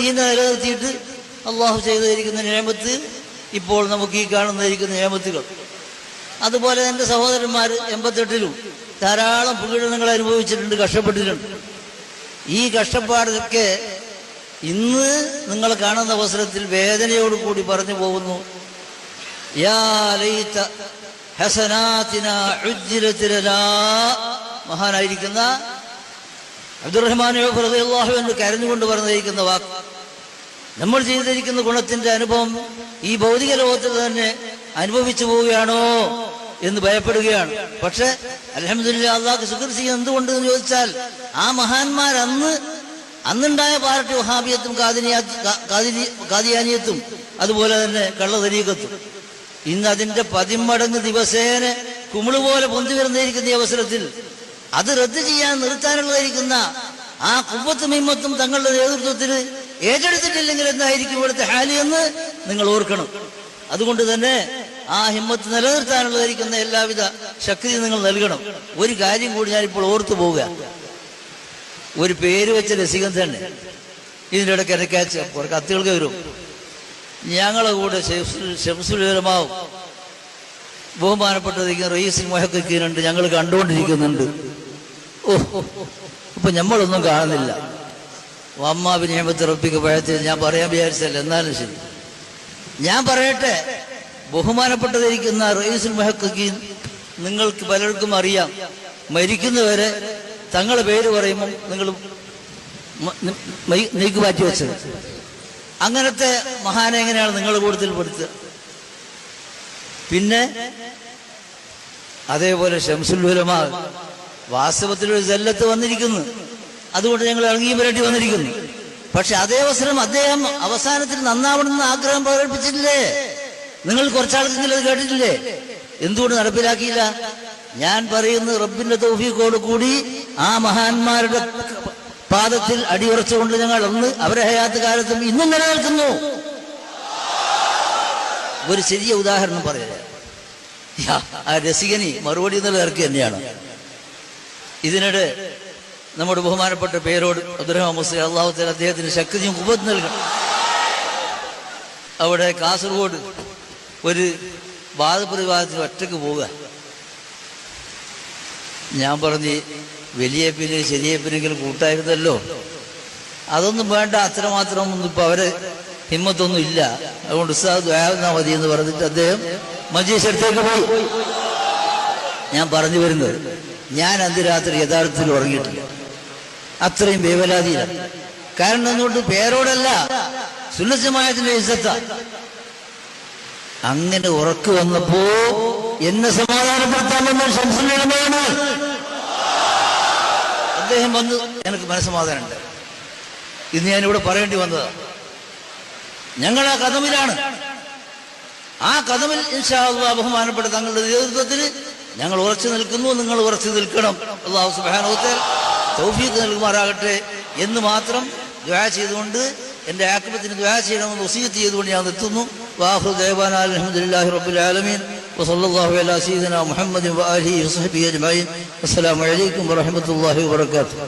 ദീനെ നിലനിർത്തിയിട്ട് അള്ളാഹു ചെയ്തിരിക്കുന്ന നിയമത്ത് ഇപ്പോൾ നമുക്ക് ഈ കാണുന്നതിരിക്കുന്ന നിയമത്തുകൾ. അതുപോലെ എൻ്റെ സഹോദരന്മാർ 88-ലും ധാരാളം പീഡനങ്ങൾ അനുഭവിച്ചിട്ടുണ്ട്, കഷ്ടപ്പെട്ടിട്ടുണ്ട്. ഈ കഷ്ടപ്പാടൊക്കെ ഇന്ന് നിങ്ങൾ കാണുന്ന അവസരത്തിൽ വേദനയോടുകൂടി പറഞ്ഞു പോകുന്നു. യാ ലൈത ഹസനാതിനാ ഉജ്ജിലത് ലനാ. മഹാനായിരിക്കുന്ന അബ്ദുറഹ്മാൻ ഔഫ് റളിയല്ലാഹു അൻഹു കരഞ്ഞുകൊണ്ട് പറഞ്ഞിരിക്കുന്ന വാക്ക്, നമ്മൾ ചെയ്തിരിക്കുന്ന ഗുണത്തിന്റെ അനുഭവം ഈ ഭൗതിക ലോകത്തിൽ തന്നെ അനുഭവിച്ചു പോവുകയാണോ എന്ന് ഭയപ്പെടുകയാണ്. പക്ഷെ അൽഹംദുലില്ലാഹ് അല്ലാഹുക്ക് ശുക്ർ ചെയ്യുന്നത് എന്തുകൊണ്ടെന്ന് ചോദിച്ചാൽ, ആ മഹാന്മാർ അന്നുണ്ടായ പാർട്ടി വഹാബിയത്തും ഖാദിയാനിയത്തും അതുപോലെ തന്നെ കള്ളതരീഖത്തും ഇന്ന് അതിന്റെ 10 മടങ്ങ് ദിവസേന കുമിളുപോലെ പൊന്തി വരുന്നിരിക്കുന്ന ഈ അവസരത്തിൽ അത് റദ്ദ് ചെയ്യാൻ നിർത്താനുള്ളതായിരിക്കുന്ന ആ ഖുവ്വത്തും ഹിമ്മത്തും തങ്ങളുടെ നേതൃത്വത്തിൽ ഏറ്റെടുത്തിട്ടില്ലെങ്കിൽ എന്തായിരിക്കും ഇവിടുത്തെ ഹാലി എന്ന് നിങ്ങൾ ഓർക്കണം. അതുകൊണ്ട് തന്നെ ആ ഹിമ്മത്ത് നിലനിർത്താനുള്ളതായിരിക്കുന്ന എല്ലാവിധ ശക്തിയും നിങ്ങൾ നൽകണം. ഒരു കാര്യം കൂടി ഞാനിപ്പോൾ ഓർത്തു പോവുക. ഒരു പേര് വെച്ച രസികൻ തന്നെ ഇതിൻ്റെ ഇടയ്ക്ക് ഇടയ്ക്കയച്ച് കുറെ കത്തുകൾക്ക് വരും. ഞങ്ങളെ കൂടെ ശംസുൽ ഉലമാവും ബഹുമാനപ്പെട്ടതിരിക്കുന്ന റയീസുൽ മുഹഖഖീനുണ്ട്, ഞങ്ങൾ കണ്ടുകൊണ്ടിരിക്കുന്നുണ്ട്. ഇപ്പൊ നമ്മളൊന്നും കാണുന്നില്ല. വമ്മാബി നിഅമത്തി റബ്ബിക പഴത്തിൽ ഞാൻ പറയാൻ വിചാരിച്ചല്ല, എന്നാലും ശരി ഞാൻ പറയട്ടെ. ബഹുമാനപ്പെട്ടതിരിക്കുന്ന റയീസുൽ മുഹഖഖീൻ നിങ്ങൾക്ക് പലർക്കും അറിയാം. മരിക്കുന്നവരെ തങ്ങളുടെ പേര് പറയുമ്പം നിങ്ങൾ നീക്ക് മാറ്റി വെച്ചത്. അങ്ങനത്തെ മഹാനെ എങ്ങനെയാണ് നിങ്ങളുടെ കൂട്ടത്തിൽ പെടുത്തുക? പിന്നെ അതേപോലെ ശംസുൽ ഉലമാ വാസ്തവത്തിൽ ഒരു ജല്ലത്ത് വന്നിരിക്കുന്നു, അതുകൊണ്ട് ഞങ്ങൾ ഇറങ്ങിയും വരേണ്ടി വന്നിരിക്കുന്നു. പക്ഷെ അതേ അവസരം അദ്ദേഹം അവസാനത്തിൽ നന്നാവണമെന്ന് ആഗ്രഹം പ്രകടിപ്പിച്ചിട്ടില്ലേ? നിങ്ങൾ കുറച്ചാൾക്കെങ്കിലും അത് കേട്ടിട്ടില്ലേ? എന്തുകൊണ്ട് നടപ്പിലാക്കിയില്ല? ഞാൻ പറയുന്നത് റബ്ബിന്റെ തൗഫീഖോട് കൂടി ആ മഹാന്മാരുടെ പാദത്തിൽ അടിയുറച്ചുകൊണ്ട് ഞങ്ങൾ അന്ന് അവരെ ഹയാത്ത് കാലത്തും ഇന്നും നിലനിൽക്കുന്നു. ഒരു ചെറിയ ഉദാഹരണം പറയാം. ആ രസികനി മറുപടി എന്നുള്ള ഇറക്കി തന്നെയാണ്. ഇതിനിടെ നമ്മുടെ ബഹുമാനപ്പെട്ട പേരോട് അബ്ദുറഹ്മാൻ മുസ്ലിം അള്ളാഹു തആല അദ്ദേഹത്തിന് ശക്തിയും ഖുവ്വത്തും നൽകണം. അവിടെ കാസർഗോഡ് ഒരു വാദപ്രതിവാദത്തിന് ഒറ്റക്ക് പോവുക. ഞാൻ പറഞ്ഞ് വലിയ പിന്നെ ചെറിയ പിന്നെങ്കിലും കൂട്ടായിരുന്നല്ലോ, അതൊന്നും വേണ്ട, അത്രമാത്രം ഒന്നും ഇപ്പൊ അവരെ ഹിമ്മത്തൊന്നും ഇല്ല, അതുകൊണ്ട് ഉസ്താദ് ദുആ മതി എന്ന് പറഞ്ഞിട്ട് അദ്ദേഹം മജ്‌ലിസ് അടുത്തേക്ക് പോയി. ഞാൻ പറഞ്ഞു വരുന്നത്, ഞാൻ അന്ന് രാത്രി യഥാർത്ഥത്തിൽ ഉറങ്ങിയിട്ടില്ല, അത്രയും വേവലാതിയിലാണ്. കാരണം എന്തുകൊണ്ട്? പേരോടല്ല, സുന്നത്ത് ജമാഅത്തിന്റെ ഇസ്സത്ത. അങ്ങനെ ഉറക്കു വന്നപ്പോ എന്നെ സമാധാനപ്പെടുത്താമെന്ന് ശംസുൽ ഉലമയാണ്. അദ്ദേഹം വന്ന് എനിക്ക് മനസ്സമാധാനമുണ്ട്. ഇന്ന് ഞാനിവിടെ പറയേണ്ടി വന്നതാ. ഞങ്ങൾ ആ കദമിലാണ്. ആ കദമിൽ ഇൻഷാ അല്ലാഹ് ബഹുമാനപ്പെട്ട തങ്ങളുടെ നേതൃത്വത്തിൽ ഞങ്ങൾ ഉറച്ചു നിൽക്കുന്നു. നിങ്ങൾ ഉറച്ചു നിൽക്കണം. അല്ലാഹു സുബ്ഹാനഹു വ തആല തൗഫീഖ് നൽകുമാറാകട്ടെ എന്ന് മാത്രം ദുആ ചെയ്തുകൊണ്ട് എൻ്റെ ആക്ബത്തിന് ദുആ ചെയ്യണമെന്ന് വസിയത്ത് ചെയ്തുകൊണ്ട് ഞാൻ നിർത്തുന്നു. വാഖിറു ദഅവാനാ അൽഹംദുലില്ലാഹി റബ്ബിൽ ആലമീൻ വസല്ലല്ലാഹു അലാ സയ്യിദിനാ മുഹമ്മദിൻ വആലിഹി വസഹ്ബിഹി അജ്മഈൻ. അസ്സലാമു അലൈക്കും വറഹ്മത്തുള്ളാഹി വബറകാതുഹു.